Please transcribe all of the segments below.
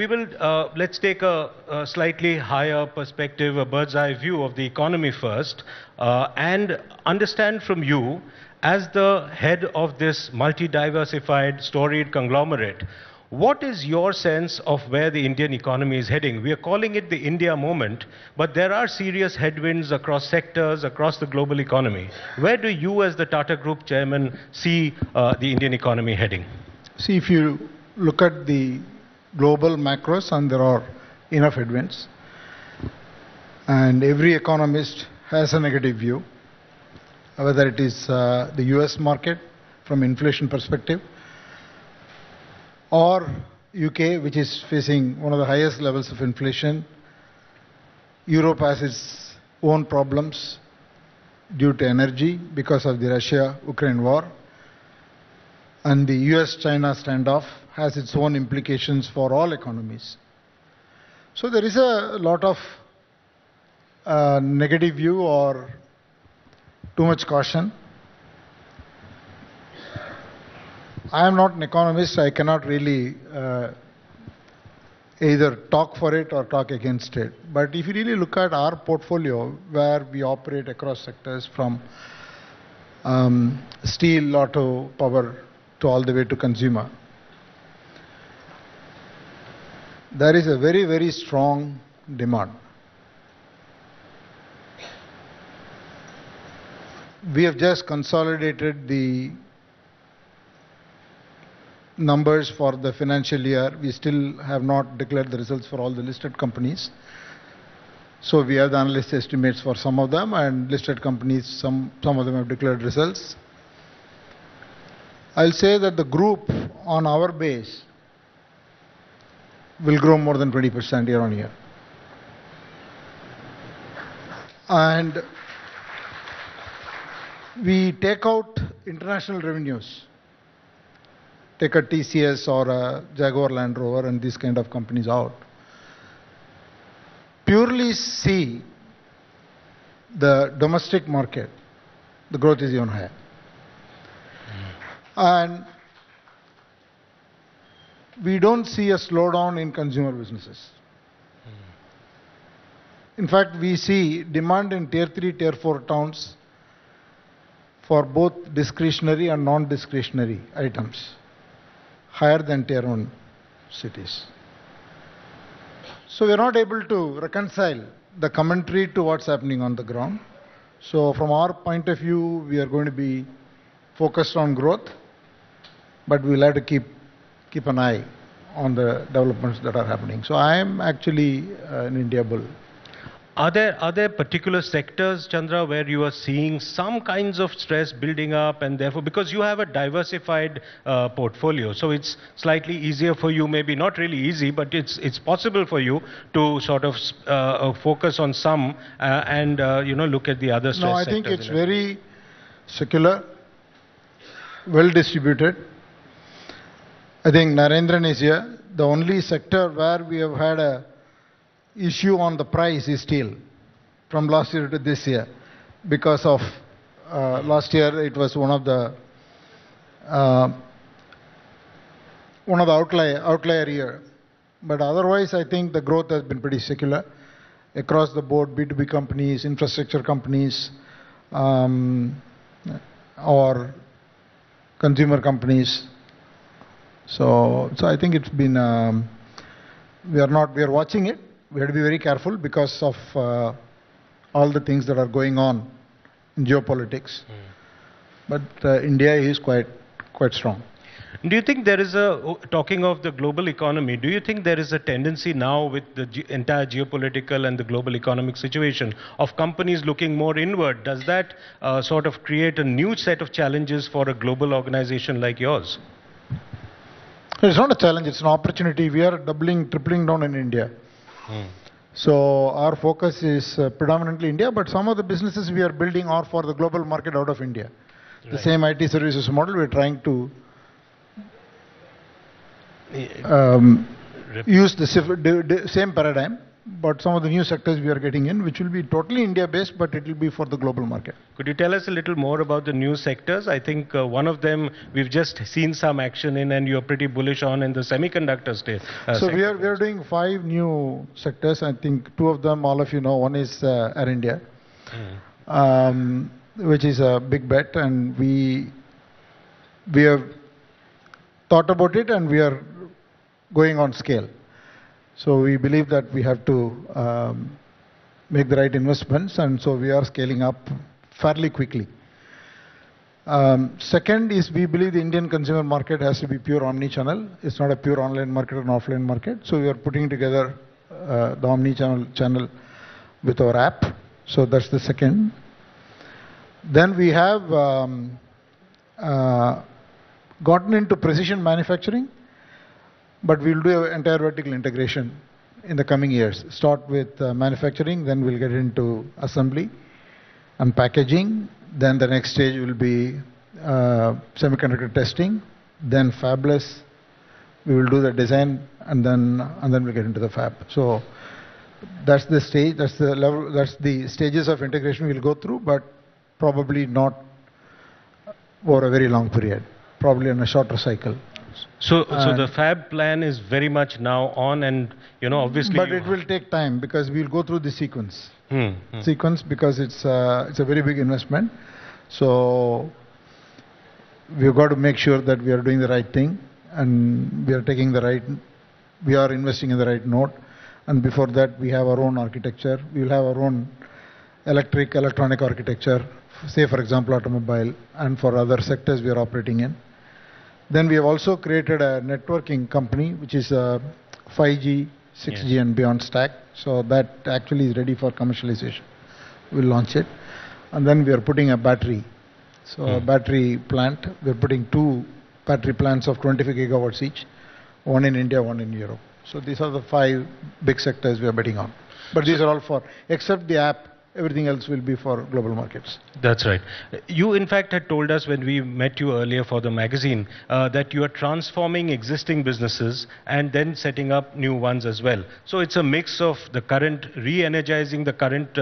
we will, let's take a slightly higher perspective, a bird's eye view of the economy first, and understand from you, as the head of this multi-diversified, storied conglomerate, what is your sense of where the Indian economy is heading? We are calling it the India moment, but there are serious headwinds across sectors, across the global economy. Where do you, as the Tata Group chairman, see the Indian economy heading? See, if you look at the global macros, and there are enough headwinds, and every economist has a negative view, whether it is the US market from inflation perspective, or UK, which is facing one of the highest levels of inflation. Europe has its own problems due to energy because of the Russia-Ukraine war. And the US-China standoff has its own implications for all economies. So there is a lot of negative view or too much caution. I am not an economist, I cannot really either talk for it or talk against it. But if you really look at our portfolio, where we operate across sectors from steel, auto, power, to all the way to consumer, there is a very, very strong demand. We have just consolidated the numbers for the financial year. We still have not declared the results for all the listed companies. So we have the analyst estimates for some of them, and listed companies, some of them have declared results. I'll say that the group on our base will grow more than 20% year on year. And we take out international revenues. Take a TCS or a Jaguar Land Rover and these kind of companies out. Purely see the domestic market, the growth is even higher. And we don't see a slowdown in consumer businesses. In fact, we see demand in tier 3, tier 4 towns for both discretionary and non-discretionary items higher than tier 1 cities. So we are not able to reconcile the commentary to what's happening on the ground. So from our point of view, we are going to be focused on growth, but we'll have to keep an eye on the developments that are happening. So I am actually an India bull. Are there particular sectors, Chandra, where you are seeing some kinds of stress building up, and therefore, because you have a diversified portfolio, so it's slightly easier for you, maybe not really easy, but it's possible for you to sort of focus on some and look at the other stress No, I sectors. think it's very secular, well distributed. I think Narendran is here. The only sector where we have had a issue on the price is steel from last year to this year, because of last year it was one of the outlier year. But otherwise, I think the growth has been pretty secular across the board. B2B companies, infrastructure companies, or consumer companies. So I think it's been we are watching it. We have to be very careful because of all the things that are going on in geopolitics. But India is quite strong. Do you think there is talking of the global economy, do you think there is a tendency now with the entire geopolitical and the global economic situation of companies looking more inward? Does that sort of create a new set of challenges for a global organization like yours? It's not a challenge, it's an opportunity. We are tripling down in India. So our focus is predominantly India, but some of the businesses we are building are for the global market out of India. Right. The same IT services model, we are trying to use the same paradigm, but some of the new sectors we are getting in, which will be totally India-based, but it will be for the global market. Could you tell us a little more about the new sectors? I think one of them we've just seen some action in, and you're pretty bullish on in the semiconductor So we are doing 5 new sectors. I think 2 of them, all of you know. One is Air India, which is a big bet, and we have thought about it, and we are going on scale. So we believe that we have to make the right investments, and so we are scaling up fairly quickly. Second is, we believe the Indian consumer market has to be pure omni-channel. It's not a pure online market or an offline market. So we are putting together the omni-channel with our app. So that's the second. Then we have gotten into precision manufacturing, but we'll do an entire vertical integration in the coming years. Start with manufacturing, then we'll get into assembly and packaging. Then the next stage will be semiconductor testing, then fabless. We will do the design, and then we'll get into the fab. So that's the stage, that's the level, that's the stages of integration we'll go through, but probably not over a very long period, probably in a shorter cycle. So the fab plan is very much now on, and obviously. But it will take time, because we'll go through the sequence. Sequence, because it's a very big investment. So we've got to make sure that we are doing the right thing, and we are investing in the right node. And before that, we have our own architecture. We will have our own electronic architecture, say for example automobile, and for other sectors we are operating in. Then we have also created a networking company, which is a 5G, 6G and beyond stack. So that actually is ready for commercialization. We'll launch it. And then we are putting a battery. So a battery plant, we're putting 2 battery plants of 25 gigawatts each, one in India, one in Europe. So these are the 5 big sectors we are betting on. But these are all for, except the app, everything else will be for global markets. That's right. You in fact had told us when we met you earlier for the magazine that you are transforming existing businesses and then setting up new ones as well. So it's a mix of the current, re-energizing the current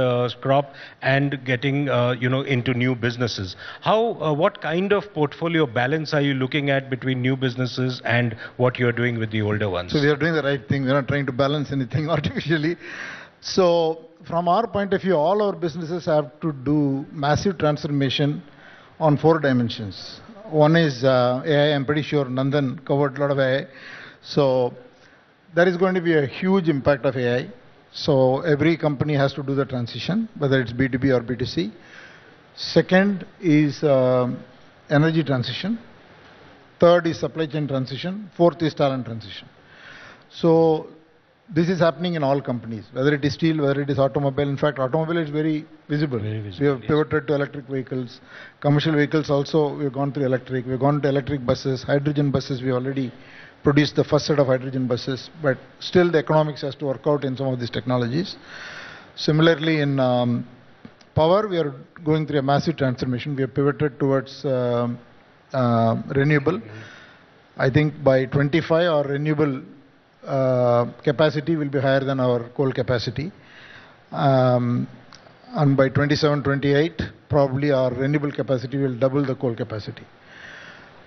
crop and getting into new businesses. What kind of portfolio balance are you looking at between new businesses and what you're doing with the older ones? So we are doing the right thing. We're not trying to balance anything artificially. So from our point of view, all our businesses have to do massive transformation on 4 dimensions. One is AI. I'm pretty sure Nandan covered a lot of AI. So there is going to be a huge impact of AI. So every company has to do the transition, whether it's B2B or B2C. Second is energy transition. Third is supply chain transition. Fourth is talent transition. So this is happening in all companies, whether it is steel, whether it is automobile. In fact, automobile is very visible. We have pivoted to electric vehicles. Commercial vehicles also, we've gone through electric. We've gone to electric buses, hydrogen buses. We already produced the first set of hydrogen buses, but still the economics has to work out in some of these technologies. Similarly, in power, we are going through a massive transformation. We have pivoted towards renewable. I think by 25, our renewable capacity will be higher than our coal capacity. And by 27, 28, probably our renewable capacity will double the coal capacity.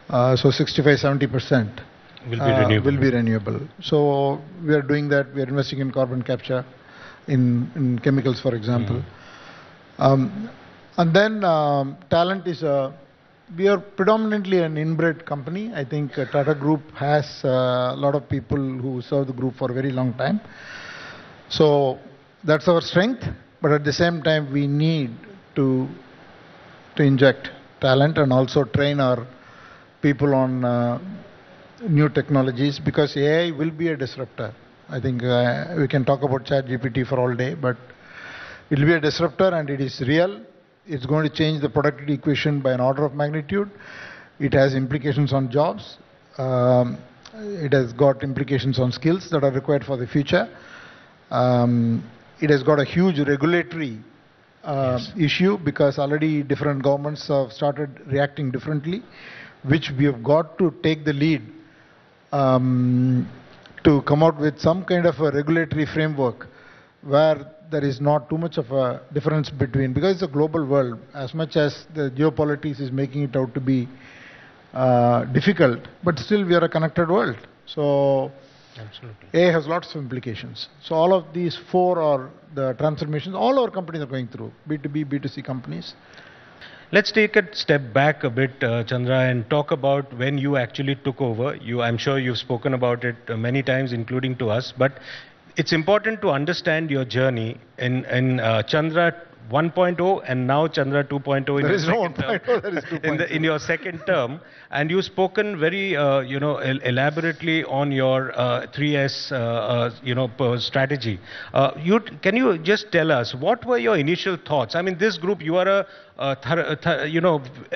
So 65, 70% will be renewable. So we are doing that. We are investing in carbon capture, in chemicals, for example. And then talent is we are predominantly an inbred company. I think Tata Group has a lot of people who serve the group for a very long time. So that's our strength. But at the same time, we need to inject talent and also train our people on new technologies, because AI will be a disruptor. I think we can talk about ChatGPT for all day, but it will be a disruptor, and it is real. It's going to change the productivity equation by an order of magnitude. It has implications on jobs. It has got implications on skills that are required for the future. It has got a huge regulatory issue, because already different governments have started reacting differently, which we have got to take the lead to come out with some kind of a regulatory framework where there is not too much of a difference between, because it's a global world, as much as the geopolitics is making it out to be difficult, but still we are a connected world. So Absolutely. AI has lots of implications. So all of these four are the transformations all our companies are going through, B2B, B2C companies. Let's take a step back a bit, Chandra, and talk about when you actually took over. I'm sure you've spoken about it many times, including to us, but it's important to understand your journey in Chandra 1.0 and now Chandra 2.0 in There your is no second term. 1.0, there is 2.0. In your second term, and you've spoken very, elaborately on your 3S, strategy. Can you just tell us what were your initial thoughts? I mean, this group, you are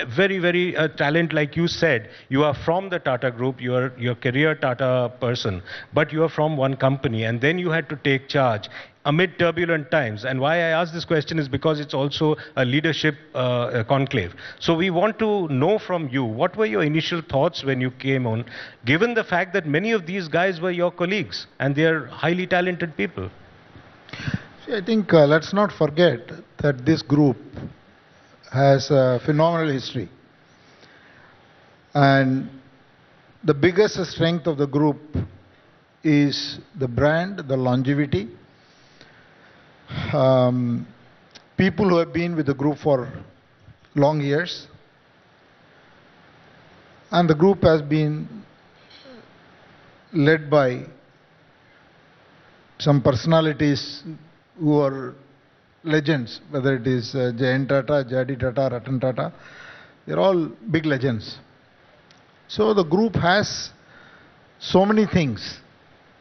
very, very talent, like you said. You are from the Tata Group. You're career Tata person, but you are from one company, and then you had to take charge amid turbulent times. And why I ask this question is because it's also a leadership conclave. So we want to know from you, what were your initial thoughts when you came on, given the fact that many of these guys were your colleagues and they are highly talented people? See, I think let's not forget that this group has a phenomenal history. And the biggest strength of the group is the brand, the longevity. People who have been with the group for long years, and the group has been led by some personalities who are legends, whether it is Jayant Tata, Jadi Tata, Ratan Tata, they're all big legends. So the group has so many things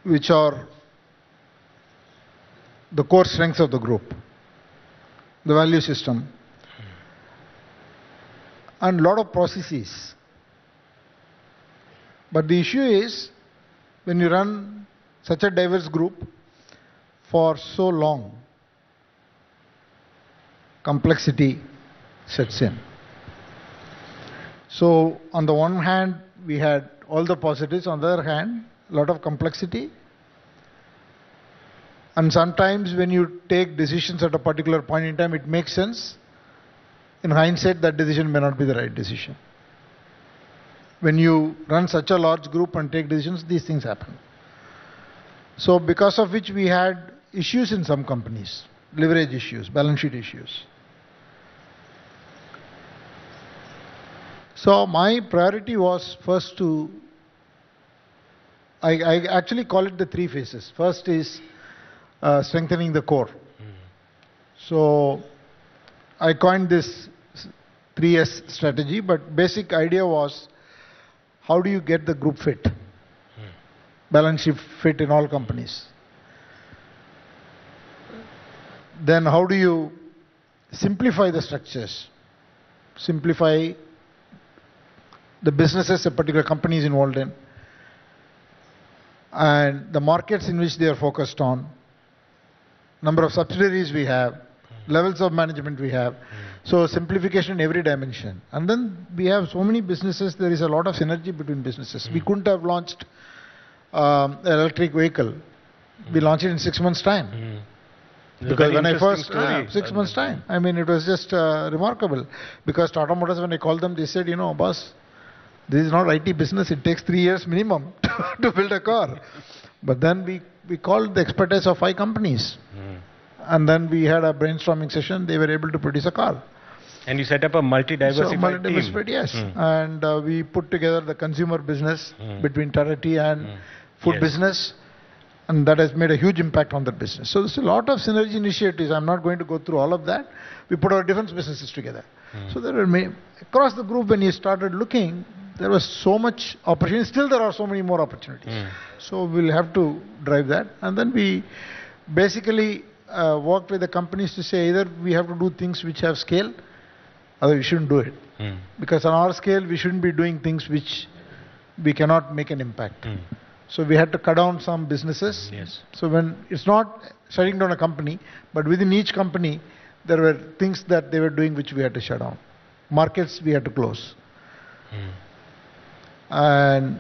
which are the core strengths of the group, the value system, and a lot of processes. But the issue is, when you run such a diverse group for so long, complexity sets in. So on the one hand, we had all the positives, on the other hand, a lot of complexity. And sometimes when you take decisions at a particular point in time, it makes sense. In hindsight, that decision may not be the right decision. When you run such a large group and take decisions, these things happen. So because of which we had issues in some companies, leverage issues, balance sheet issues. So my priority was first to, I actually call it the three phases. First is strengthening the core. So I coined this 3S strategy, but basic idea was, how do you get the group fit? Balance sheet fit in all companies. Then how do you simplify the structures? Simplify the businesses a particular company is involved in, and the markets in which they are focused on, number of subsidiaries we have, levels of management we have. So simplification in every dimension. And then we have so many businesses, there is a lot of synergy between businesses. We couldn't have launched an electric vehicle. We launched it in 6 months' time. Because when I first, 6 months' time. I mean, it was just remarkable. Because Tata Motors, when I called them, they said, boss, this is not IT business, it takes 3 years minimum to build a car. But then we called the expertise of 5 companies. And then we had a brainstorming session, they were able to produce a car. And you set up a multi-diversified team. Yes. And we put together the consumer business between Tata Tea and food business. And that has made a huge impact on the business. So there's a lot of synergy initiatives. I'm not going to go through all of that. We put our defense businesses together. So there were across the group, when you started looking, there was so much opportunity. Still there are so many more opportunities. So we'll have to drive that. And then we basically worked with the companies to say, either we have to do things which have scale, or we shouldn't do it. Because on our scale, we shouldn't be doing things which we cannot make an impact. So we had to cut down some businesses. So when it's not shutting down a company, but within each company, there were things that they were doing which we had to shut down. Markets we had to close. And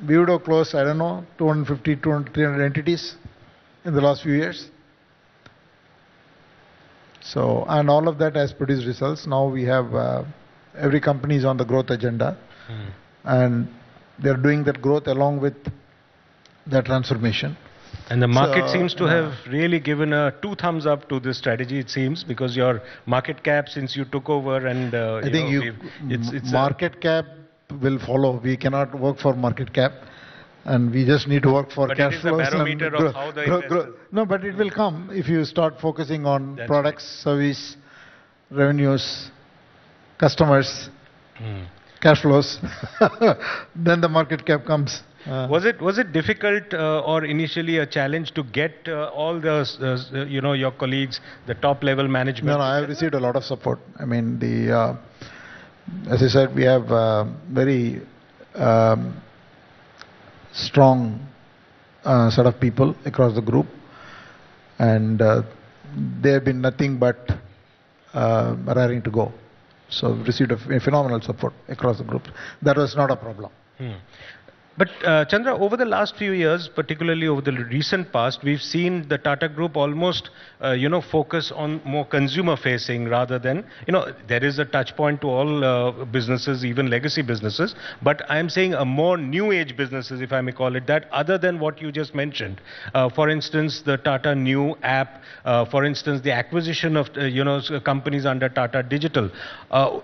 we would have closed, I don't know, 250, 200, 300 entities in the last few years. So, and all of that has produced results. Now we have every company is on the growth agenda, and they're doing that growth along with the transformation. And the market So, seems to have really given a 2 thumbs up to this strategy, it seems, because your market cap since you took over and I think it's market cap will follow. We cannot work for market cap, and we just need to work for but cash it is the flows barometer and of how the investors... No, but it will come if you start focusing on That's products, service, revenues, customers, cash flows. Then the market cap comes. Was it difficult or initially a challenge to get all the your colleagues, the top level management? No, I have received a lot of support. I mean, as I said, we have very strong set of people across the group, and they have been nothing but raring to go. So we received a phenomenal support across the group. That was not a problem. But Chandra, over the last few years, particularly over the recent past, we've seen the Tata Group almost, focus on more consumer-facing rather than, there is a touch point to all businesses, even legacy businesses. But I'm saying a more new-age businesses, if I may call it that, other than what you just mentioned. For instance, the Tata New app. For instance, the acquisition of, companies under Tata Digital.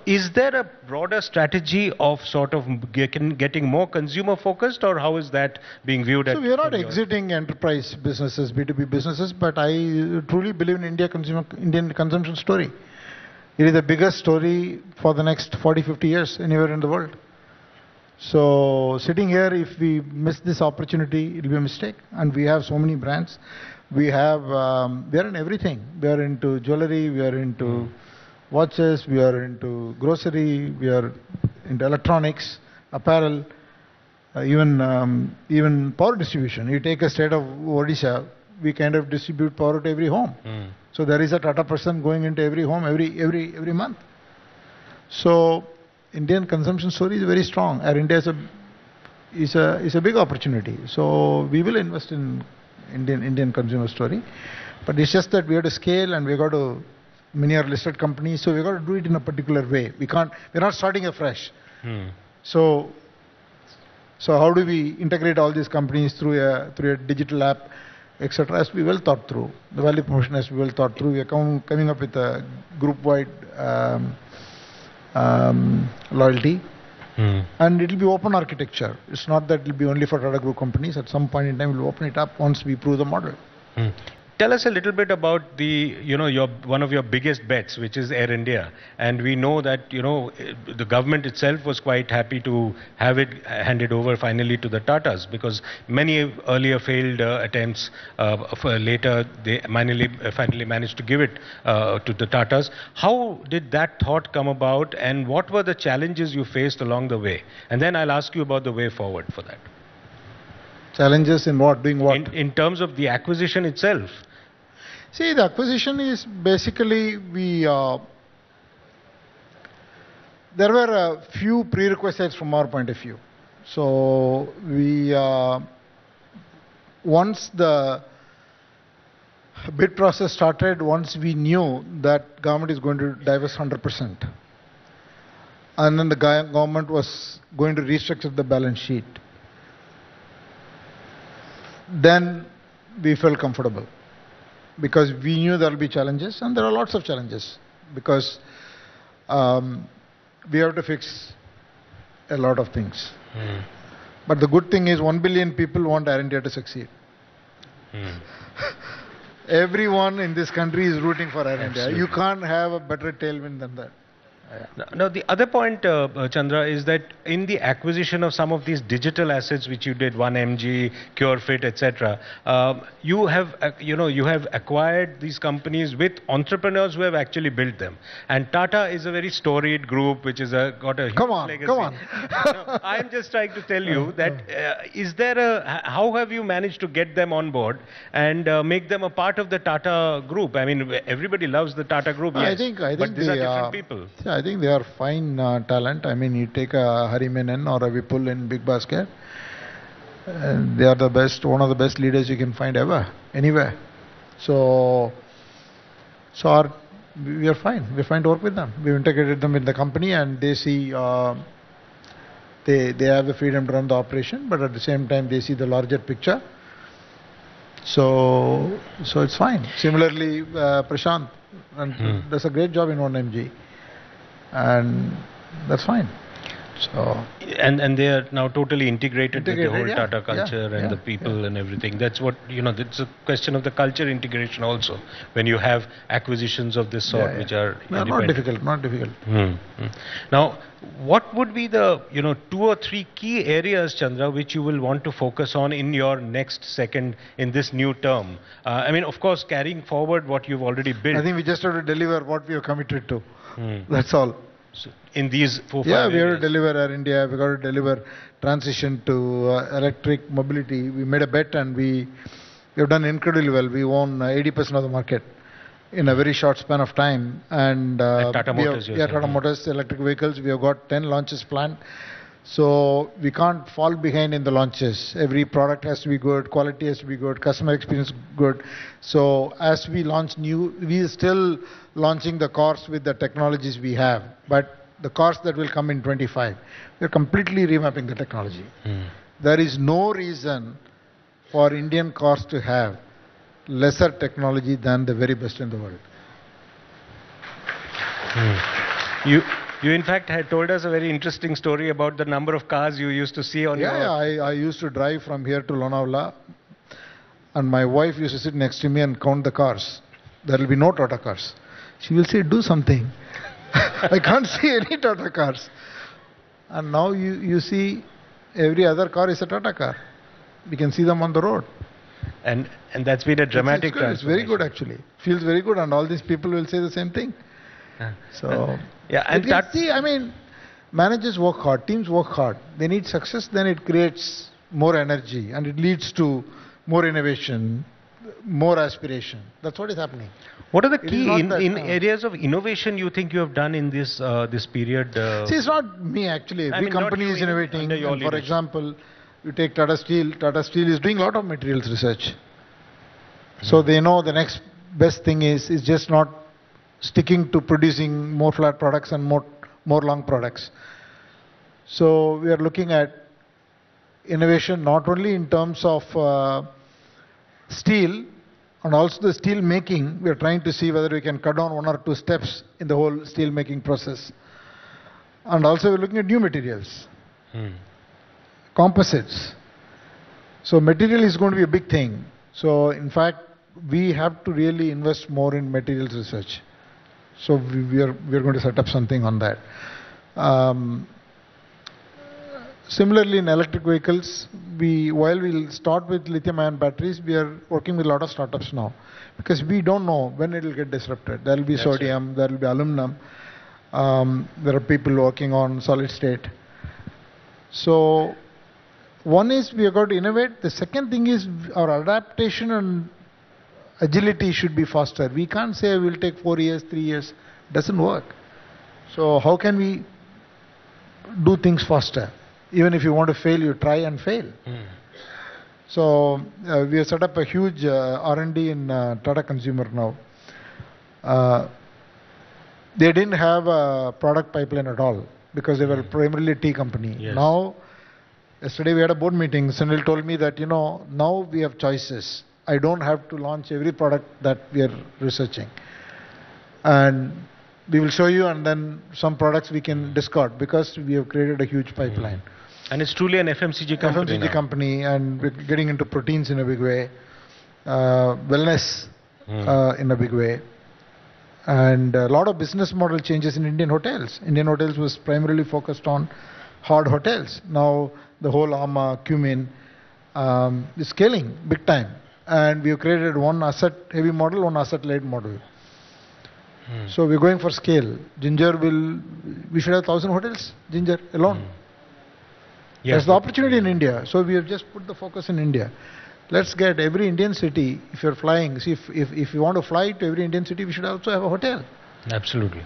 Is there a broader strategy of sort of getting more consumer-focused? Or how is that being viewed? So we are not exiting enterprise businesses, B2B businesses, but I truly believe in Indian consumption story. It is the biggest story for the next 40-50 years anywhere in the world. So sitting here, if we miss this opportunity, it will be a mistake. And we have so many brands. We are in everything. We are into jewelry, we are into watches, we are into grocery, we are into electronics, apparel. Even power distribution. You take a state of Odisha, we kind of distribute power to every home. So there is a Tata person going into every home every month. So Indian consumption story is very strong. Air India is a big opportunity. So we will invest in Indian consumer story, but it's just that we have to scale, and we got to. Many are listed companies, so we got to do it in a particular way. We're not starting afresh. So how do we integrate all these companies through a digital app, etc. has to be well thought through. The value promotion has to be well thought through. We are coming up with a group-wide loyalty, and it will be open architecture. It's not that it will be only for Tata Group companies. At some point in time, we will open it up once we prove the model. Tell us a little bit about the, one of your biggest bets, which is Air India. And we know that, the government itself was quite happy to have it handed over finally to the Tatas, because many earlier failed attempts, later they finally managed to give it to the Tatas. How did that thought come about, and what were the challenges you faced along the way? And then I'll ask you about the way forward for that. Challenges in what? Doing what? In terms of the acquisition itself. See, the acquisition is basically there were a few prerequisites from our point of view. So once the bid process started, once we knew that government is going to divest 100%, and then the government was going to restructure the balance sheet, then we felt comfortable, because we knew there will be challenges, and there are lots of challenges, because we have to fix a lot of things. But the good thing is 1 billion people want Air India to succeed. Everyone in this country is rooting for Air India. You can't have a better tailwind than that. Now, the other point, Chandra, is that in the acquisition of some of these digital assets which you did, 1mg, CureFit, etc., you have acquired these companies with entrepreneurs who have actually built them. And Tata is a very storied group which is got a huge legacy. Come on. No, I'm just trying to tell you that how have you managed to get them on board and make them a part of the Tata group? I mean, everybody loves the Tata group, yes, I think but these are different people. I think they are fine talent. I mean, you take a Hari Menon or a Vipul in Big Basket, they are the best, one of the best leaders you can find ever, anywhere. So our we are fine. We're fine to work with them. We've integrated them in the company, and they see they have the freedom to run the operation, but at the same time they see the larger picture. So it's fine. Similarly, Prashant does a great job in 1MG, and that's fine. So and they are now totally integrated with the whole yeah, Tata culture and the people and everything. That's what, it's a question of the culture integration also, when you have acquisitions of this sort, which are not difficult, not difficult. Now, what would be the 2 or 3 key areas, Chandra, which you will want to focus on in your next second in this new term? I mean, of course, carrying forward what you've already built. I think we just have to deliver what we are committed to. That's all. So in these 4-5 we have areas. to deliver Air India. We got to deliver transition to electric mobility. We made a bet, and we have done incredibly well. We own 80% of the market in a very short span of time. And Tata Motors, Tata Motors electric vehicles. We have got 10 launches planned. So we can't fall behind in the launches. Every product has to be good, quality has to be good, customer experience good. So as we launch new, we are still launching the cars with the technologies we have. But the cars that will come in 25, we are completely remapping the technology. There is no reason for Indian cars to have lesser technology than the very best in the world. You in fact had told us a very interesting story about the number of cars you used to see on your... I used to drive from here to Lonavala, and my wife used to sit next to me and count the cars. There will be no Tata cars. She will say, do something. I can't see any Tata cars. And now you see every other car is a Tata car. We can see them on the road. And that's been a dramatic transformation. It's very good actually. Feels very good, and all these people will say the same thing. So see, I mean, managers work hard, teams work hard. They need success, then it creates more energy, and it leads to more innovation, more aspiration. That's what is happening. What are the key in areas of innovation you think you have done in this this period? See, it's not me actually. Every company is innovating. For example, you take Tata Steel. Tata Steel is doing a lot of materials research. So they know the next best thing is just not sticking to producing more flat products and more long products. So we are looking at innovation not only in terms of steel, and also the steel making. We are trying to see whether we can cut down 1 or 2 steps in the whole steel making process. And also we're looking at new materials, composites. So material is going to be a big thing. So in fact, we have to really invest more in materials research. So we are going to set up something on that. Similarly, in electric vehicles, while we'll start with lithium-ion batteries, we are working with a lot of startups now, because we don't know when it will get disrupted. There will be sodium, there will be aluminum. There are people working on solid state. So one is we have got to innovate. The second thing is our adaptation and agility should be faster. We can't say we'll take 4 years, 3 years. It doesn't work. So how can we do things faster? Even if you want to fail, you try and fail. So we have set up a huge R&D in Tata Consumer now. They didn't have a product pipeline at all, because they were primarily a tea company. Now, yesterday we had a board meeting. Sunil told me that, now we have choices. I don't have to launch every product that we are researching. And we will show you, and then some products we can discard, because we have created a huge pipeline. And it's truly an FMCG company FMCG company, and we're getting into proteins in a big way, wellness in a big way, and a lot of business model changes in Indian hotels. Indian hotels was primarily focused on hard hotels. Now the whole Ama, Cumin is scaling big time. And we have created one asset heavy model, one asset light model. So we're going for scale. Ginger we should have 1,000 hotels, Ginger alone. That's the opportunity in India. So we have just put the focus in India. Let's get every Indian city, if you're flying, see if you want to fly to every Indian city, we should also have a hotel. Absolutely.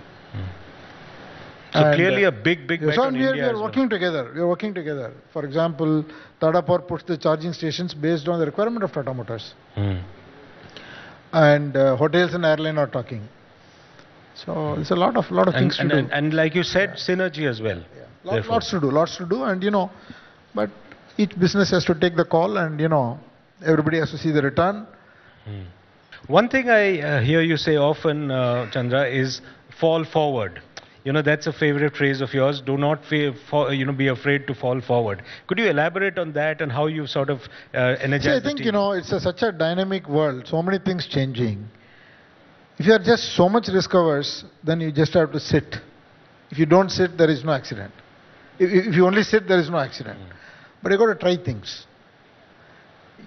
So and clearly a big bet on India. We are working together. We are working together. For example, Tata Power puts the charging stations based on the requirement of Tata Motors. And hotels and airline are talking. So it's a lot of things to do. And like you said, synergy as well. Yeah. Lots to do, and but each business has to take the call, and everybody has to see the return. One thing I hear you say often, Chandra, is fall forward. That's a favorite phrase of yours. Do not be afraid to fall forward. Could you elaborate on that and how you sort of energize See, I think, the team? it's such a dynamic world, so many things changing. If you are just so much risk averse, then you just have to sit. If you don't sit, there is no accident. If you only sit, there is no accident. But you got to try things.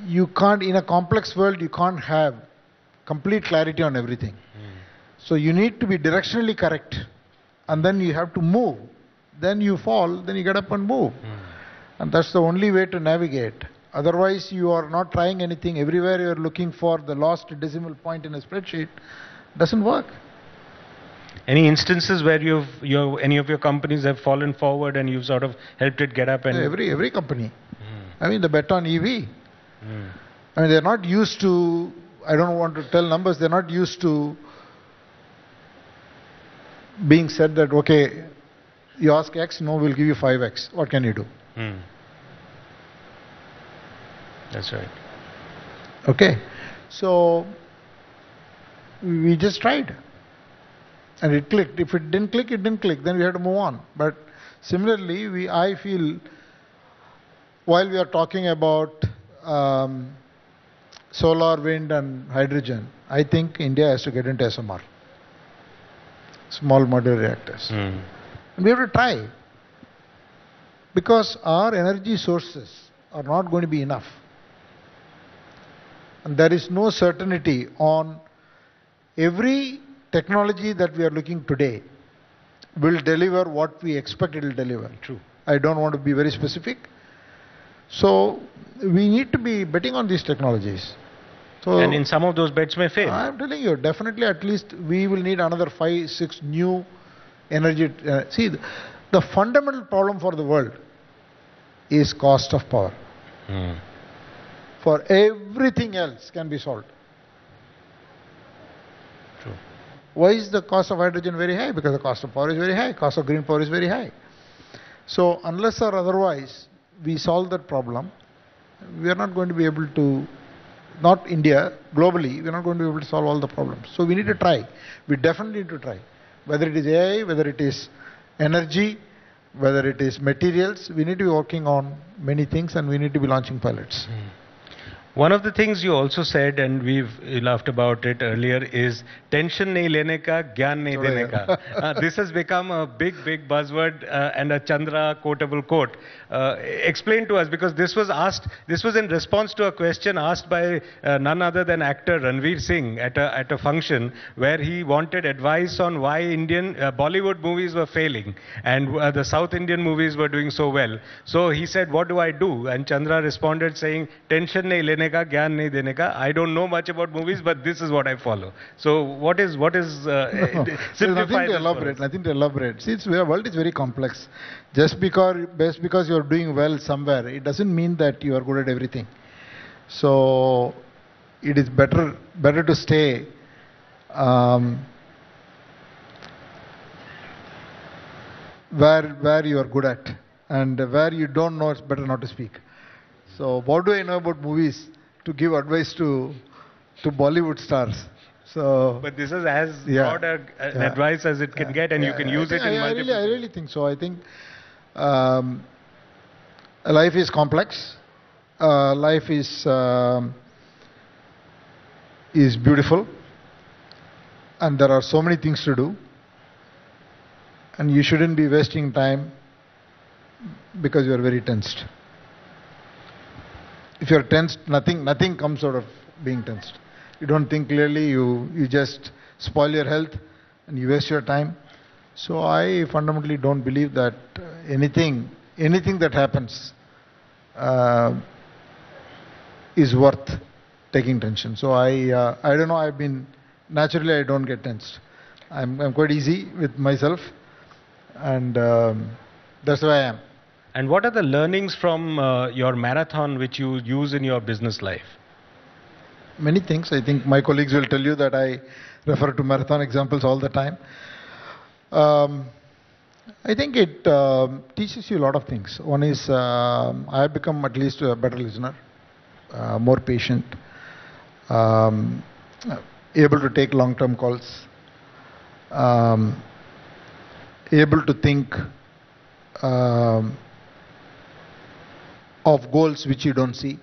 You can't, in a complex world, you can't have complete clarity on everything. So you need to be directionally correct, and then you have to move. Then you fall, then you get up and move. And that's the only way to navigate. Otherwise, you are not trying anything. Everywhere you are looking for the lost decimal point in a spreadsheet. Doesn't work. Any instances where any of your companies have fallen forward and you've sort of helped it get up? And Every company. I mean, the bet on EV. I mean, they're not used to, I don't want to tell numbers, they're not used to being said that, okay, you ask X, no, we'll give you 5X. What can you do? That's right. Okay. So, we just tried. And it clicked. If it didn't click, it didn't click. Then we had to move on. But similarly, I feel, while we are talking about solar, wind and hydrogen, I think India has to get into SMR. Small modular reactors. And we have to try. Because our energy sources are not going to be enough. And there is no certainty on every technology that we are looking today will deliver what we expect it will deliver. True. I don't want to be very specific. So we need to be betting on these technologies. So and in some of those bets may fail. I'm telling you, definitely at least we will need another 5, 6 new energy. See, the fundamental problem for the world is cost of power. For everything else can be solved. True. Why is the cost of hydrogen very high? Because the cost of power is very high, cost of green power is very high. So unless or otherwise we solve that problem, we are not going to be able to, not India, globally, we are not going to be able to solve all the problems. So we need to try. We definitely need to try. Whether it is AI, whether it is energy, whether it is materials, we need to be working on many things and we need to be launching pilots. One of the things you also said, and we've laughed about it earlier, is tension nahi lene ka, gyan nahi dene ka. This has become a big buzzword and a Chandra quotable quote. Explain to us, because this was in response to a question asked by none other than actor Ranveer Singh at a function where he wanted advice on why Indian Bollywood movies were failing and the South Indian movies were doing so well. So he said, what do I do? And Chandra responded saying, tension nahi lene ka, gyan nahi dene ka. I don't know much about movies, but this is what I follow. So what is nothing to elaborate. See, the world is very complex. Just because you are doing well somewhere, it doesn't mean that you are good at everything. So it is better to stay where you are good at, and where you don't know, it's better not to speak. So what do I know about movies to give advice to Bollywood stars? So, but this is as broad an advice as it can get, and you can use it in multiple. I really think so. I think life is complex. Life is beautiful, and there are so many things to do. And you shouldn't be wasting time because you are very tensed. If you are tensed, nothing comes out of being tensed. You don't think clearly, you just spoil your health and you waste your time. So I fundamentally don't believe that anything that happens is worth taking tension. So I don't know, naturally I don't get tensed. I'm quite easy with myself, and that's where I am. And what are the learnings from your marathon which you use in your business life? many things. I think my colleagues will tell you that I refer to marathon examples all the time. I think it teaches you a lot of things. One is I have become at least a better listener, more patient, able to take long-term calls, able to think of goals which you don't see.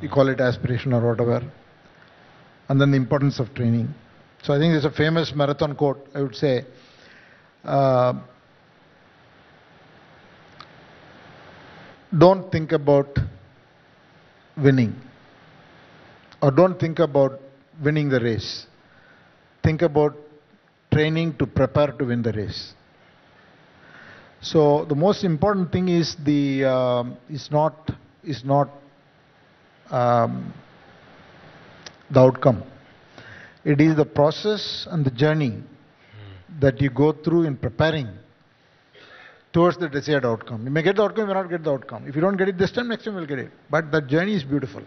You call it aspiration or whatever. And then the importance of training. So I think there's a famous marathon quote, I would say, don't think about winning, or don't think about winning the race. Think about training to prepare to win the race. So the most important thing is the outcome. It is the process and the journey that you go through in preparing towards the desired outcome. You may get the outcome, you may not get the outcome. If you don't get it this time, next time you'll get it. But that journey is beautiful.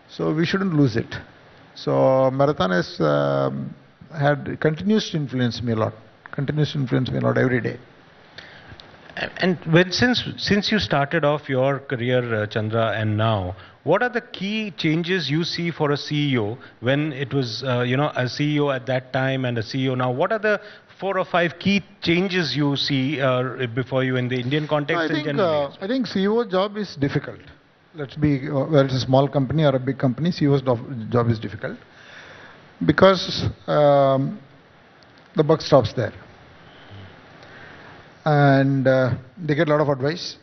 So we shouldn't lose it. So marathon has continues to influence me a lot. Continues to influence me a lot every day. And since you started off your career, Chandra, and now, what are the key changes you see for a CEO when it was, a CEO at that time and a CEO now? What are the 4 or 5 key changes you see before you in the Indian context? I think CEO job is difficult. Let's be, whether it's a small company or a big company, CEO's job is difficult because the buck stops there. And they get a lot of advice,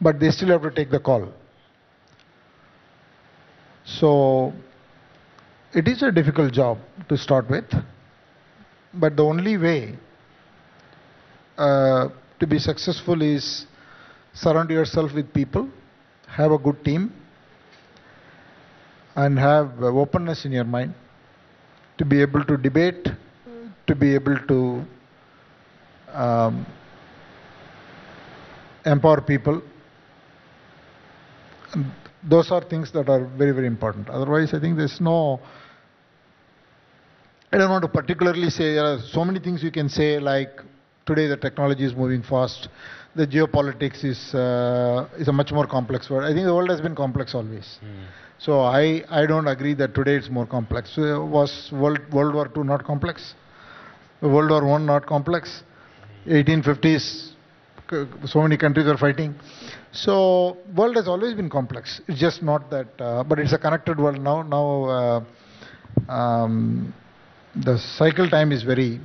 but they still have to take the call. So it is a difficult job to start with, but the only way to be successful is surround yourself with people, have a good team, and have openness in your mind to be able to debate, to be able to empower people. And those are things that are very, very important. Otherwise, I think there's no... I don't want to particularly say, there are so many things you can say, like today the technology is moving fast, the geopolitics is a much more complex world. I think the world has been complex always. So I don't agree that today it's more complex. Was World War II not complex? World War I not complex? 1850s, so many countries are fighting. So world has always been complex. It's just not that, but it's a connected world now. Now the cycle time is very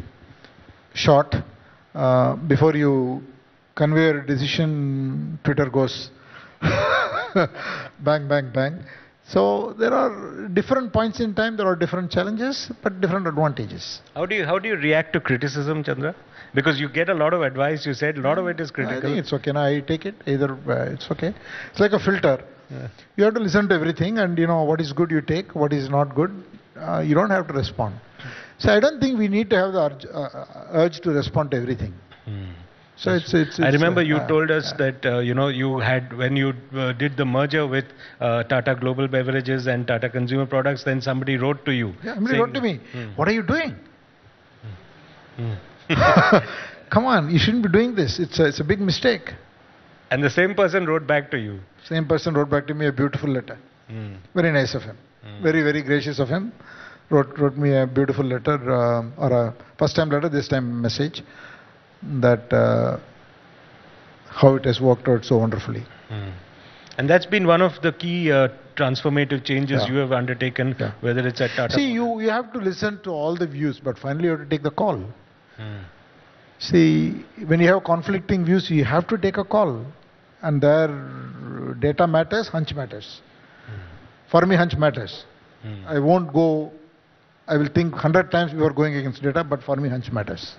short. Before you convey a decision, Twitter goes bang, bang, bang. So there are different points in time, there are different challenges, but different advantages. How do you react to criticism, Chandra? Because you get a lot of advice, you said a lot of it is critical. I think it's okay. Now I take it, either it's okay. It's like a filter. You have to listen to everything, and you know what is good you take, what is not good, you don't have to respond. So I don't think we need to have the urge to respond to everything. So it's I remember you told us that you had, when you did the merger with Tata Global Beverages and Tata Consumer Products, then somebody wrote to you. Yeah, somebody wrote to me, what are you doing? Come on, you shouldn't be doing this. It's a big mistake. And the same person wrote back to you. Same person wrote back to me a beautiful letter. Very nice of him. Very, very gracious of him. Wrote me a beautiful letter, or a first time letter, this time message, that how it has worked out so wonderfully. And that's been one of the key transformative changes you have undertaken, whether it's at Tata. See, you have to listen to all the views, but finally you have to take the call. See, when you have conflicting views, you have to take a call. And there, data matters, hunch matters. For me, hunch matters. I won't go, I will think 100 times before going against data, but for me, hunch matters.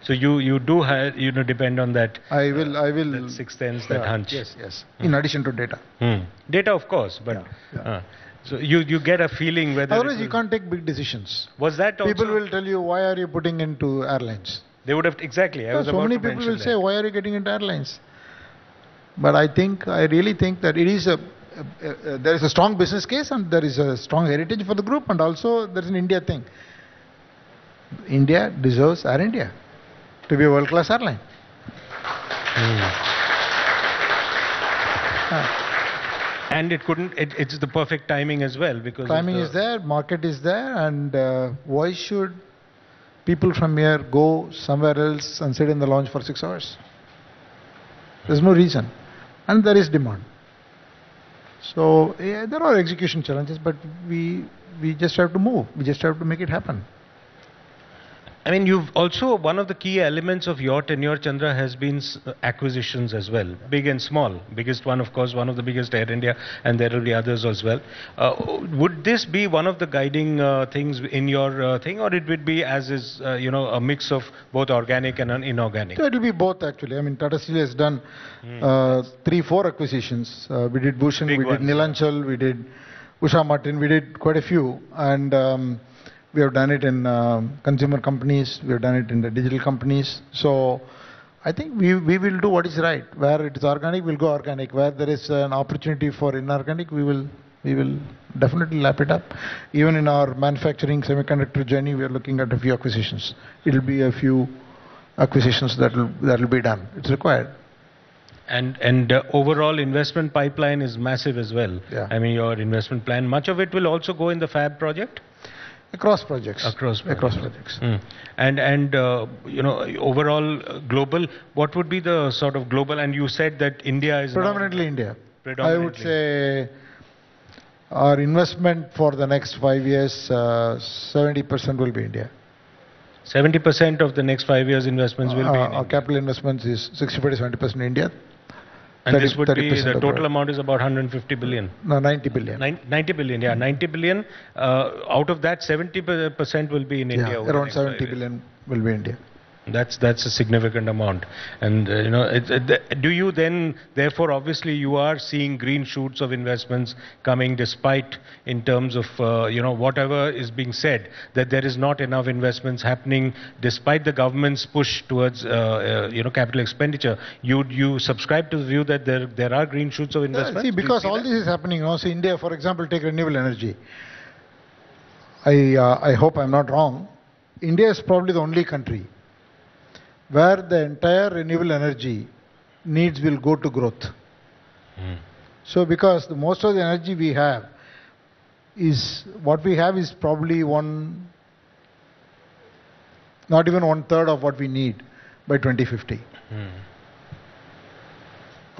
So you do have, depend on that. I will. That sixth sense, that hunch. Yes. In addition to data. Data, of course, but so you get a feeling whether. Otherwise, you can't take big decisions. Was that also? People will tell you, why are you putting into airlines? They would have exactly. So many people will say, why are you getting into airlines? But I really think that it is there is a strong business case and there is a strong heritage for the group, and also there is an India thing. India deserves Air India to be a world-class airline. And it's the perfect timing as well, because timing is there, market is there, and why should people from here go somewhere else and sit in the lounge for 6 hours? There's no reason. And there is demand. So yeah, there are execution challenges, but we just have to move. We just have to make it happen. I mean, you've also, one of the key elements of your tenure, Chandra, has been acquisitions as well, big and small. Biggest one, of course, one of the biggest, Air India, and there will be others as well. Would this be one of the guiding things in your thing, or it would be, as is, a mix of both organic and inorganic? So it will be both, actually. I mean, Tata Steel has done 3-4 acquisitions. We did Bhushan, we did Neelanchal, we did Usha Martin, we did quite a few. And we have done it in consumer companies, we have done it in the digital companies. So I think we will do what is right. Where it is organic, we'll go organic. Where there is an opportunity for inorganic, we will definitely lap it up. Even in our manufacturing semiconductor journey, we are looking at a few acquisitions. It will be a few acquisitions that will be done. It's required. And overall investment pipeline is massive as well. Yeah. I mean, your investment plan, much of it will also go in the Fab project? Across projects. Across projects. And overall global, what would be the sort of global, and you said that India is predominantly India. I would say our investment for the next 5 years, 70% will be India. 70% of the next 5 years investments will be in India. Our capital investments is 60% to 70% India. And this would be, the total amount is about 150 billion. No, 90 billion. 90 billion, yeah, 90 billion. Out of that, 70% will be in India. Around 70 billion will be India. That's a significant amount. And, do you then, therefore, obviously you are seeing green shoots of investments coming despite, in terms of, whatever is being said, that there is not enough investments happening despite the government's push towards, capital expenditure. You subscribe to the view that there are green shoots of investment? See, because all this is happening now. See, India, for example, take renewable energy. I hope I'm not wrong. India is probably the only country where the entire renewable energy needs will go to growth. So because most of the energy we have is, what we have is probably not even 1/3 of what we need by 2050.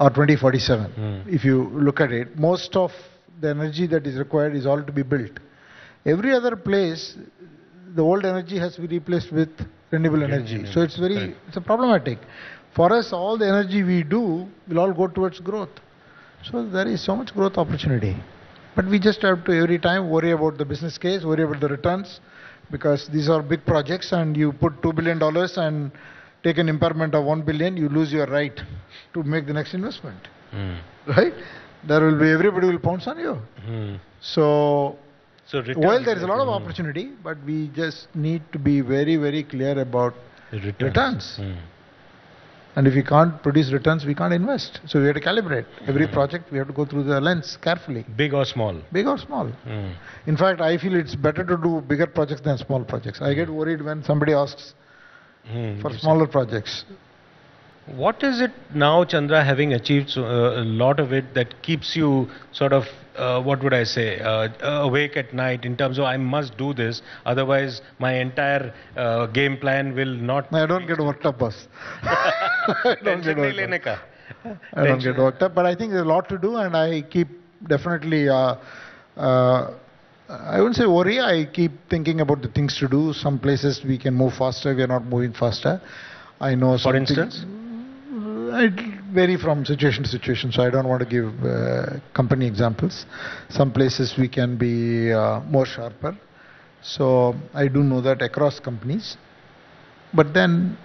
Or 2047. If you look at it, most of the energy that is required is all to be built. Every other place, the old energy has to be replaced with renewable energy. So it's it's a problematic. For us, all the energy we do will all go towards growth. So there is so much growth opportunity. But we just have to every time worry about the business case, worry about the returns, because these are big projects, and you put $2 billion and take an impairment of 1 billion, you lose your right to make the next investment. Right? Everybody will pounce on you. So while there is a lot of opportunity, but we just need to be very, very clear about returns. And if we can't produce returns, we can't invest. So we have to calibrate. Every project, we have to go through the lens carefully. Big or small? Big or small. In fact, I feel it's better to do bigger projects than small projects. I get worried when somebody asks for smaller projects. What is it now, Chandra, having achieved a lot of it, that keeps you sort of, awake at night in terms of, I must do this, otherwise my entire game plan will not... No, I don't get worked up, boss. I don't get worked up, but I think there's a lot to do, and I keep definitely... I wouldn't say worry, I keep thinking about the things to do. Some places we can move faster, we are not moving faster. I know some... For instance? It vary from situation to situation, so I don't want to give company examples. Some places we can be more sharper. So I do know that across companies. But then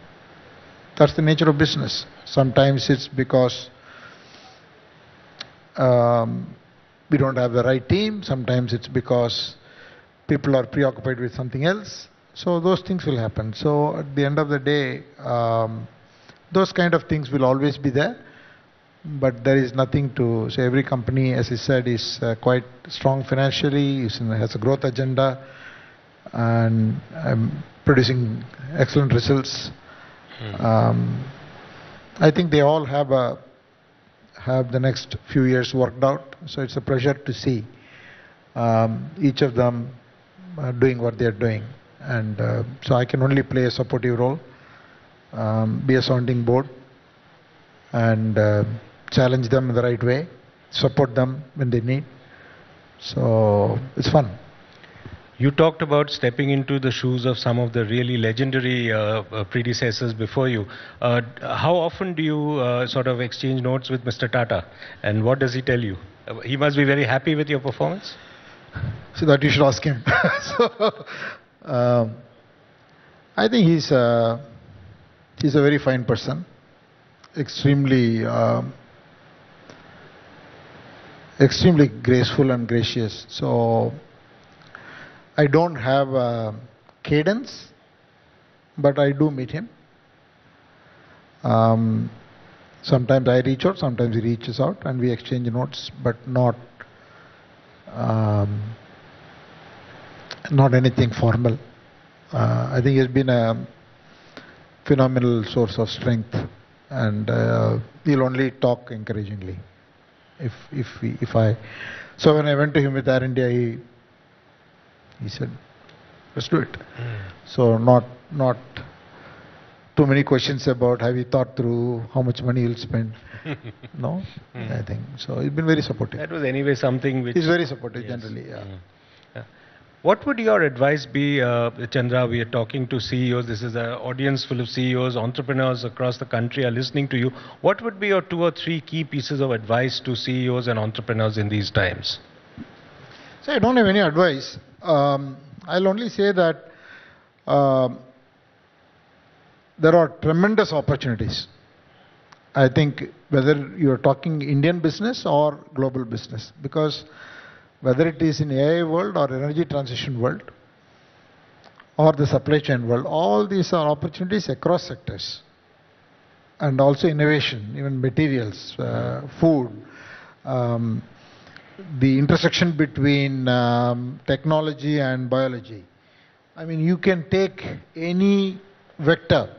that's the nature of business. Sometimes it's because we don't have the right team. Sometimes it's because people are preoccupied with something else. So those things will happen. So at the end of the day, those kind of things will always be there. but there is nothing to say. Every company, as I said, is quite strong financially, has a growth agenda, and producing excellent results. I think they all have the next few years worked out. So it's a pleasure to see each of them doing what they are doing. And so I can only play a supportive role, be a sounding board, and challenge them in the right way, support them when they need. So it's fun. You talked about stepping into the shoes of some of the really legendary predecessors before you. How often do you sort of exchange notes with Mr. Tata, and what does he tell you? He must be very happy with your performance. So that you should ask him. I think he's a very fine person, extremely graceful and gracious. So I don't have a cadence, but I do meet him. Sometimes I reach out, sometimes he reaches out, and we exchange notes, but not anything formal. I think he has been a phenomenal source of strength, and he'll only talk encouragingly. So when I went to him with Air India, he said, let's do it. So not too many questions about have you thought through how much money you'll spend. No, I think so. He's been very supportive. That was anyway something which... He's very supportive, yes. generally, yeah. What would your advice be, Chandra? We are talking to CEOs. This is an audience full of CEOs, entrepreneurs across the country are listening to you. What would be your 2 or 3 key pieces of advice to CEOs and entrepreneurs in these times? So I don't have any advice. I'll only say that there are tremendous opportunities. I think whether you're talking Indian business or global business, because whether it is in AI world or energy transition world or the supply chain world, all these are opportunities across sectors. And also innovation, even materials, food, the intersection between technology and biology. I mean, you can take any vector.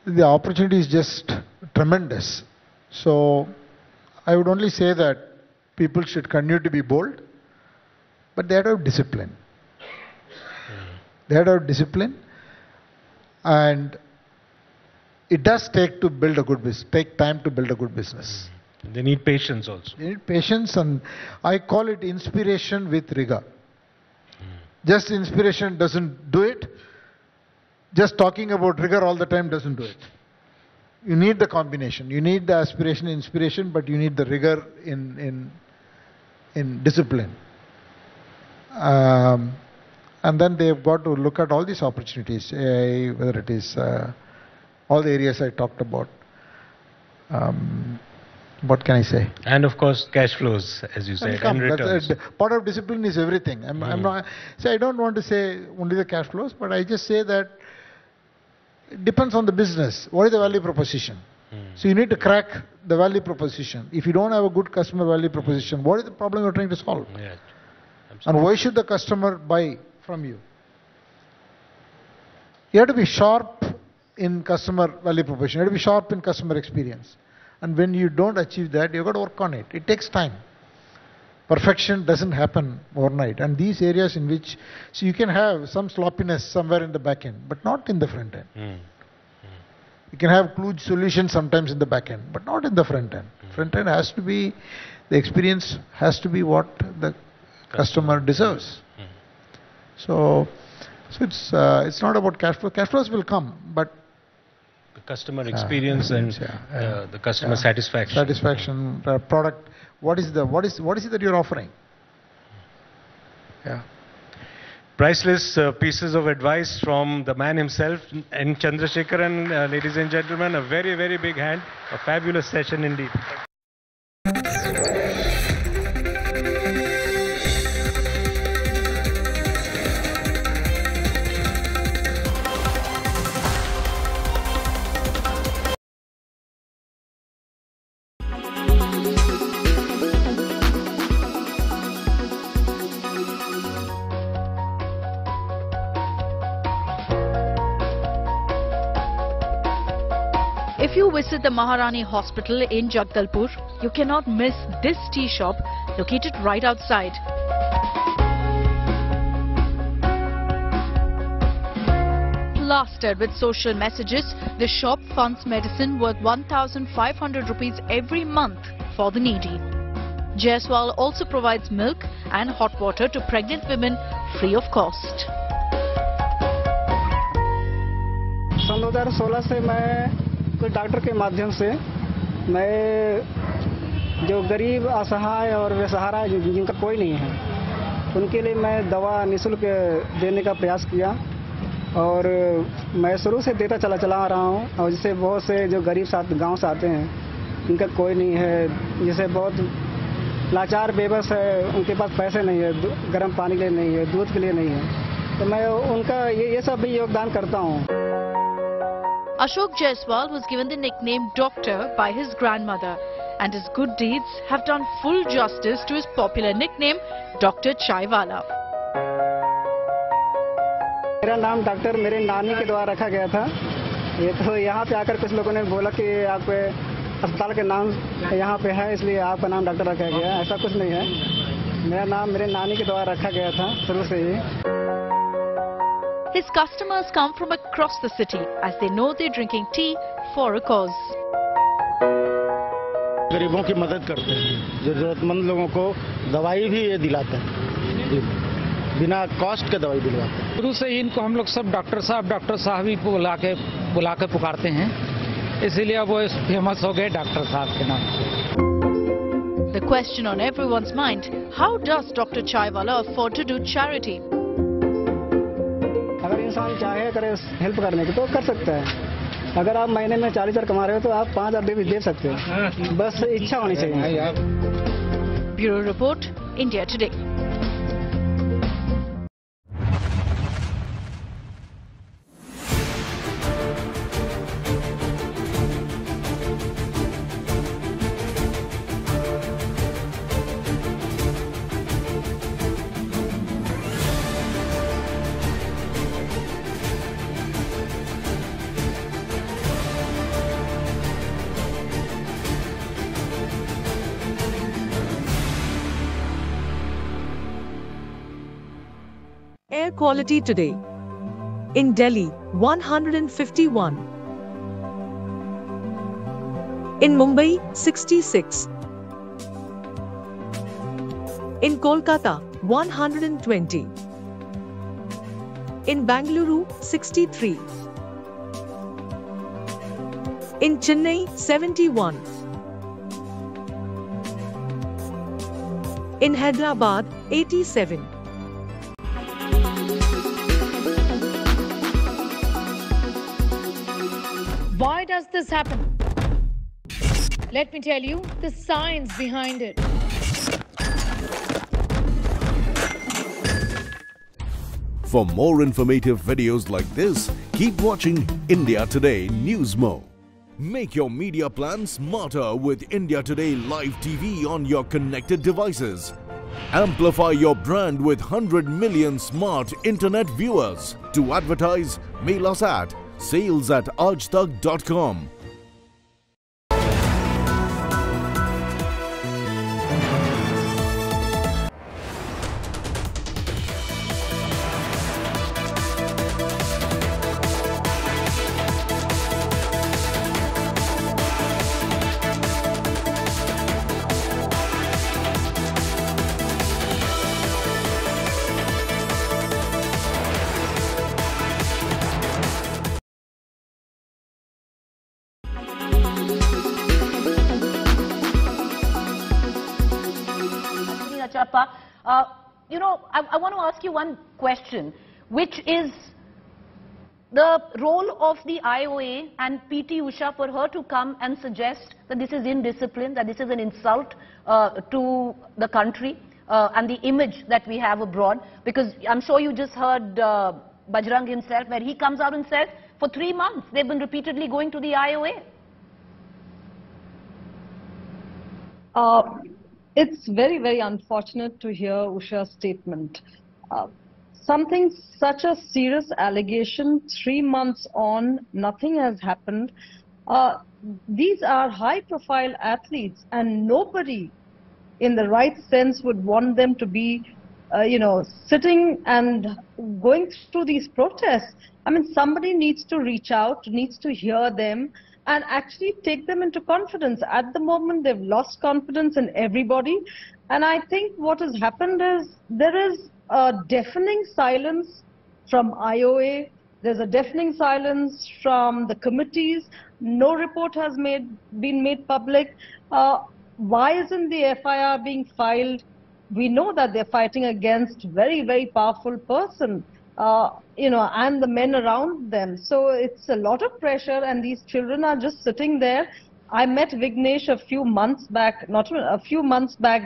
The opportunity is just tremendous. So I would only say that people should continue to be bold, but they have to have discipline. They have to have discipline, and it does take time to build a good business. They need patience also. They need patience, and I call it inspiration with rigor. Just inspiration doesn't do it. Just talking about rigor all the time doesn't do it. You need the combination. You need the aspiration, inspiration, but you need the rigor in discipline. And then they've got to look at all these opportunities, AI, whether it is all the areas I talked about. What can I say? And of course, cash flows, as you said, and returns. Part of discipline is everything. I'm not. So I don't want to say only the cash flows, but I just say that it depends on the business. What is the value proposition? So you need to crack the value proposition. If you don't have a good customer value proposition, what is the problem you're trying to solve? Yeah, and why should the customer buy from you? You have to be sharp in customer value proposition. You have to be sharp in customer experience. And when you don't achieve that, you've got to work on it. It takes time. Perfection doesn't happen overnight. And these areas in which, so you can have some sloppiness somewhere in the back end, but not in the front end. You can have kludge solutions sometimes in the back end, but not in the front end. Front end has to be, the experience has to be what the customer deserves. So it's not about cash flow. Cash flows will come, but the customer experience and the customer satisfaction. Satisfaction, product. What is it that you're offering? Yeah. Priceless pieces of advice from the man himself, N. Chandrasekaran. Ladies and gentlemen, a very, very big hand. A fabulous session indeed. If you visit the Maharani Hospital in Jagdalpur, you cannot miss this tea shop located right outside. Plastered with social messages, the shop funds medicine worth 1,500 rupees every month for the needy. Jaiswal also provides milk and hot water to pregnant women free of cost. सन 2016 से मैं कोई doctor के माध्यम से मैं जो गरीब असहाय और बेसहारा जिनका कोई नहीं है उनके लिए मैं दवा निःशुल्क देने का प्रयास किया और मैं शुरू से देता चला आ रहा हूँ और जिससे बहुत से जो गरीब गांव से आते हैं जिनका कोई नहीं है, जिसे बहुत लाचार बेबस है, उनके पास पैसे नहीं है, गर्म पानी के लिए नहीं है, दूध के लिए नहीं है, तो मैं उनका ये सब भी योगदान करता हूँ. Ashok Jaiswal was given the nickname Doctor by his grandmother, and his good deeds have done full justice to his popular nickname Dr. Chaiwala. मेरा नाम डॉक्टर मेरे नानी के द्वारा रखा गया था. ये तो यहाँ पे आकर कुछ लोगों ने बोला कि आप अस्पताल के नाम यहाँ पे है इसलिए आपका नाम डॉक्टर रखा गया. ऐसा कुछ नहीं है. मेरा नाम मेरे नानी के द्वारा रखा गया था शुरू से ही. His customers come from across the city as they know they're drinking tea for a cause. गरीबों की मदद करते हैं, जरूरतमंद लोगों को दवाई भी ये दिलाते हैं, बिना कॉस्ट के दवाई दिलवाते हैं. शुरू से ही इनको हम लोग सब डॉक्टर साहब ही बुला के पुकारते हैं, इसीलिए वो फेमस हो गए डॉक्टर साहब के नाम से. The question on everyone's mind: how does Dr. Chaiwala afford to do charity? अगर इंसान चाहे करे हेल्प करने की तो कर सकता है. अगर आप महीने में 40,000 कमा रहे हो तो आप 5,000 भी दे सकते हो. बस इच्छा होनी चाहिए. Bureau Report, India Today. Air quality today. In Delhi, 151. In Mumbai, 66. In Kolkata, 120. In Bangalore, 63. In Chennai, 71. In Hyderabad, 87. Why does this happen? Let me tell you the science behind it. For more informative videos like this, keep watching India Today News Mo. Make your media plan smarter with India Today Live TV on your connected devices. Amplify your brand with 100 million smart internet viewers. To advertise, mail us at sales@aajtak.com. I want to ask you one question, which is the role of the IOA and PT Usha for her to come and suggest that this is indiscipline, that this is an insult to the country and the image that we have abroad. Because I'm sure you just heard Bajrang himself, where he comes out and says, for 3 months they've been repeatedly going to the IOA. It's very, very unfortunate to hear Usha's statement. Something such a serious allegation, 3 months on, nothing has happened. these are high-profile athletes, and nobody in the right sense would want them to be, sitting and going through these protests. I mean, somebody needs to reach out, needs to hear them, and actually take them into confidence. At the moment, they've lost confidence in everybody. And I think what has happened is there is a deafening silence from IOA. There's a deafening silence from the committees. No report has been made public. Why isn't the FIR being filed? We know that they're fighting against very, very powerful person, and the men around them. So it's a lot of pressure, and these children are just sitting there. I met Vignesh a few months back,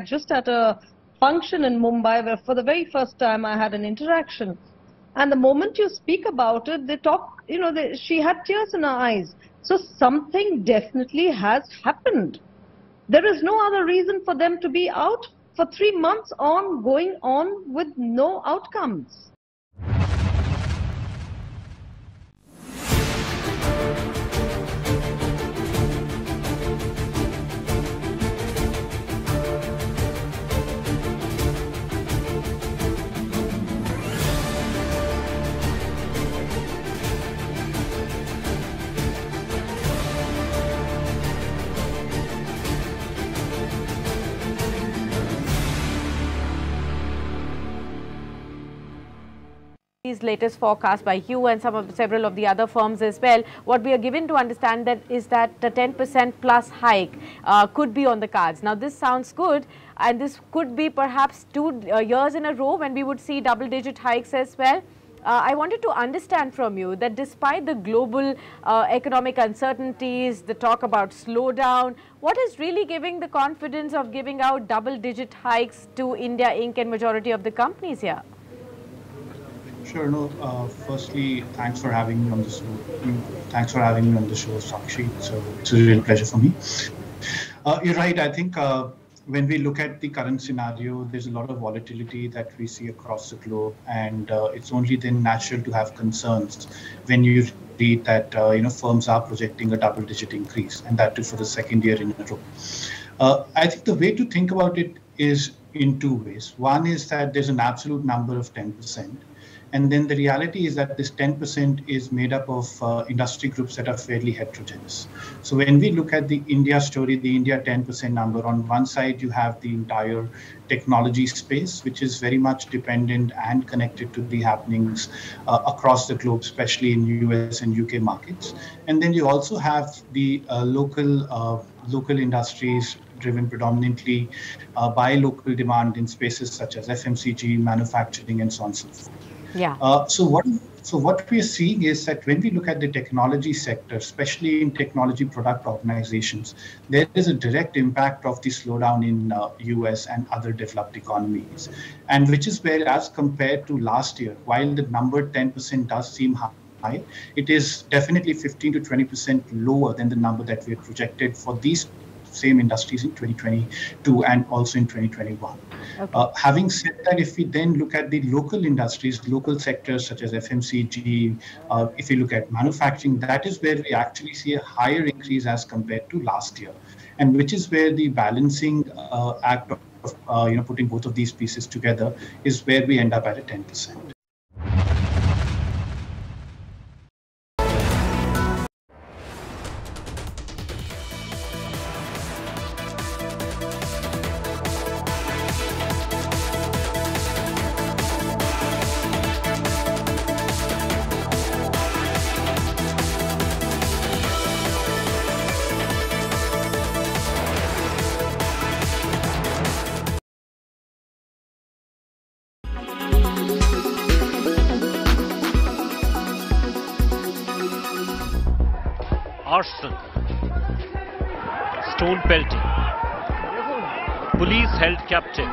just at a function in Mumbai, where for the very first time I had an interaction. And the moment you speak about it, they talk, she had tears in her eyes. So something definitely has happened. There is no other reason for them to be out for 3 months going on with no outcomes. These latest forecasts by you and several of the other firms as well, what we are given to understand is that the 10% plus hike could be on the cards. Now this sounds good, and this could be perhaps 2 years in a row when we would see double-digit hikes as well. I wanted to understand from you that despite the global economic uncertainties, the talk about slowdown, what is really giving the confidence of giving out double-digit hikes to India Inc. and majority of the companies here? Sure. No. Firstly, thanks for having me on the show. Thanks for having me on the show, Sakshi. So it's a real pleasure for me. You're right. I think when we look at the current scenario, there's a lot of volatility that we see across the globe, and it's only then natural to have concerns when you read that firms are projecting a double-digit increase, and that too for the second year in a row. I think the way to think about it is in 2 ways. One is that there's an absolute number of 10%. And then the reality is that this 10% is made up of industry groups that are fairly heterogeneous. So when we look at the India story, the India 10% number, on one side you have the entire technology space, which is very much dependent and connected to the happenings across the globe, especially in US and UK markets. And then you also have the local industries driven predominantly by local demand in spaces such as FMCG, manufacturing, and so on and so forth. Yeah. So what we are seeing is that when we look at the technology sector, especially in technology product organizations, there is a direct impact of the slowdown in US and other developed economies, and which is where, as compared to last year, while the number 10% does seem high, it is definitely 15 to 20% lower than the number that we had projected for these same industries in 2022 and also in 2021. Okay. Having said that, if we then look at the local industries, local sectors such as FMCG, if we look at manufacturing, that is where we actually see a higher increase as compared to last year, and which is where the balancing act of putting both of these pieces together is where we end up at a 10%. Arson, stone pelting, police held captive.